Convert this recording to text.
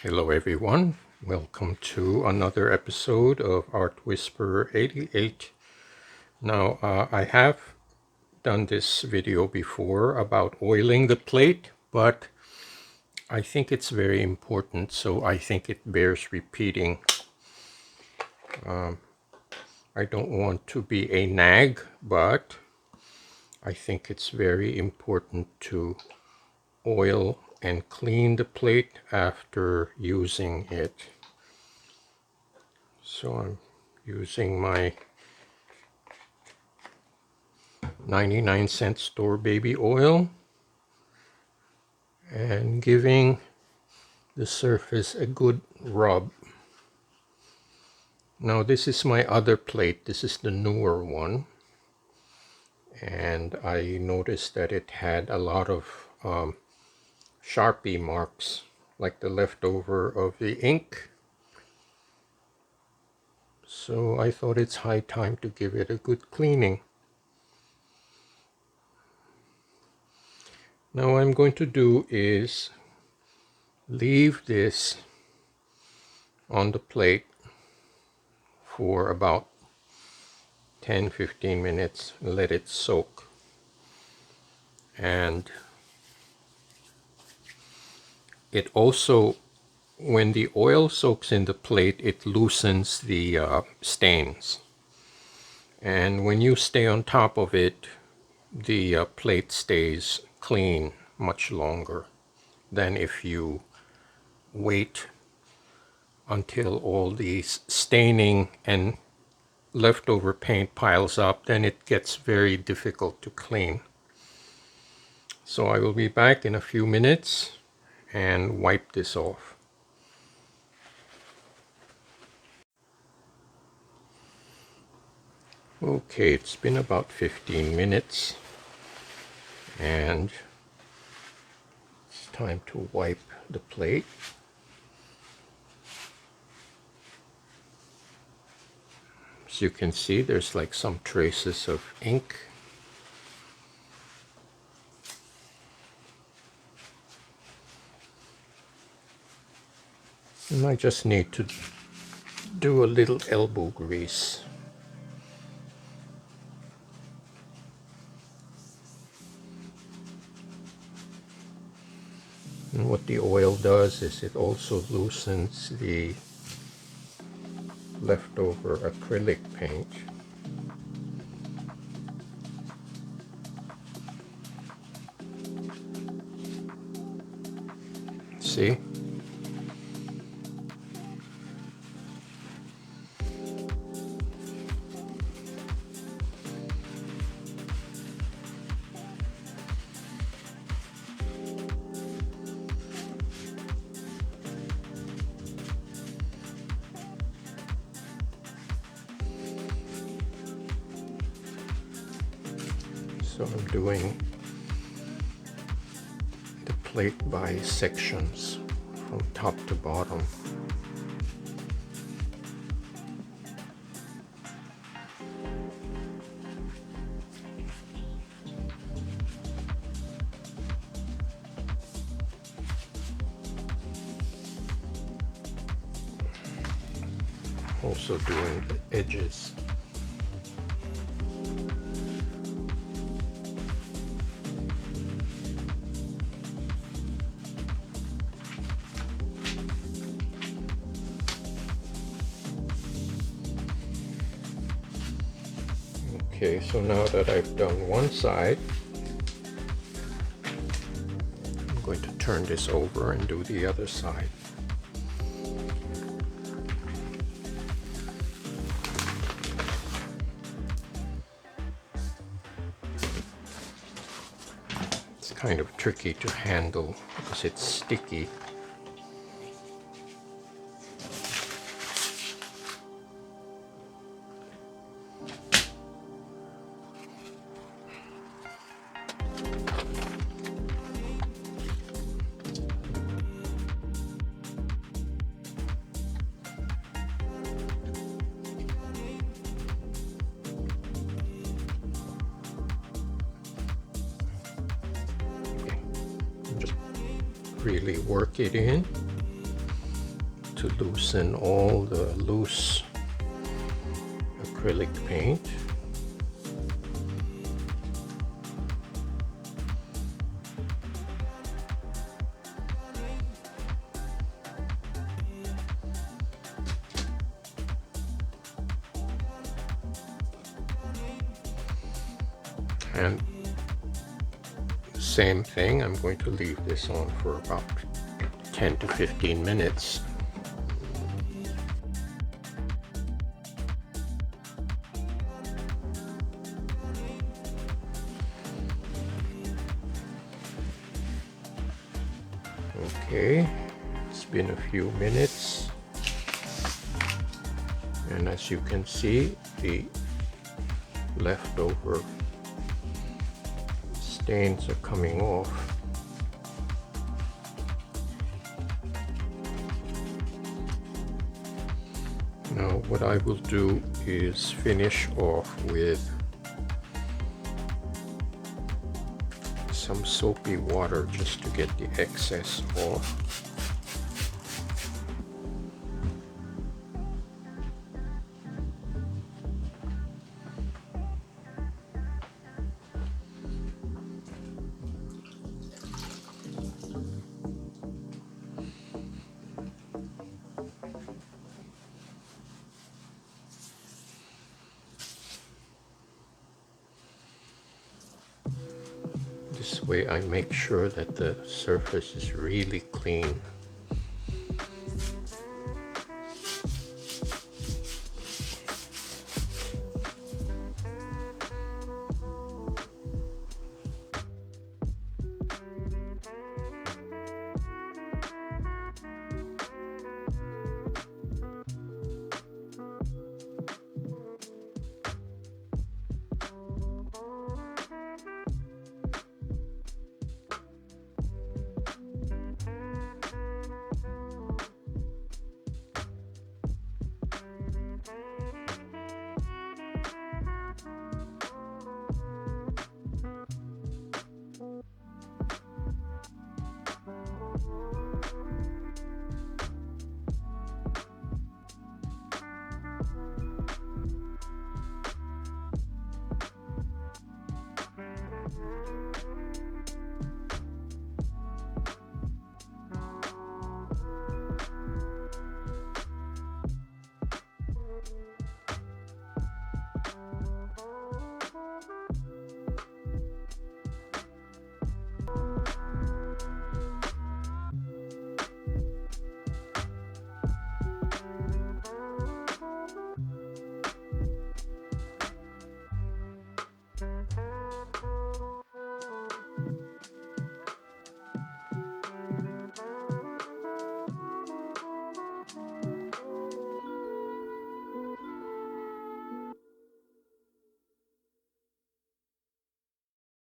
Hello everyone, welcome to another episode of Art Whisperer 88. Now I have done this video before about oiling the plate, but I think it's very important, so I think it bears repeating. I don't want to be a nag, but I think it's very important to oil and clean the plate after using it. So I'm using my 99-cent store baby oil and giving the surface a good rub. Now this is my other plate. This is the newer one, and I noticed that it had a lot of Sharpie marks, like the leftover of the ink. So I thought it's high time to give it a good cleaning. Now what I'm going to do is leave this on the plate for about 10-15 minutes, let it soak. And it also, when the oil soaks in the plate, it loosens the stains. And when you stay on top of it, the plate stays clean much longer than if you wait until all the staining and leftover paint piles up. Then it gets very difficult to clean. So I will be back in a few minutes and wipe this off. Okay, it's been about 15 minutes and it's time to wipe the plate. As you can see, there's like some traces of ink. And I just need to do a little elbow grease. And what the oil does is it also loosens the leftover acrylic paint. See? So I'm doing the plate by sections from top to bottom. Also doing the edges. Okay, so now that I've done one side, I'm going to turn this over and do the other side. It's kind of tricky to handle because it's sticky. Just really work it in. to loosen all the loose acrylic paint. And same thing, I'm going to leave this on for about 10 to 15 minutes. Okay, it's been a few minutes, and as you can see, the leftover stains are coming off. Now what I will do is finish off with some soapy water just to get the excess off. This way I make sure that the surface is really clean.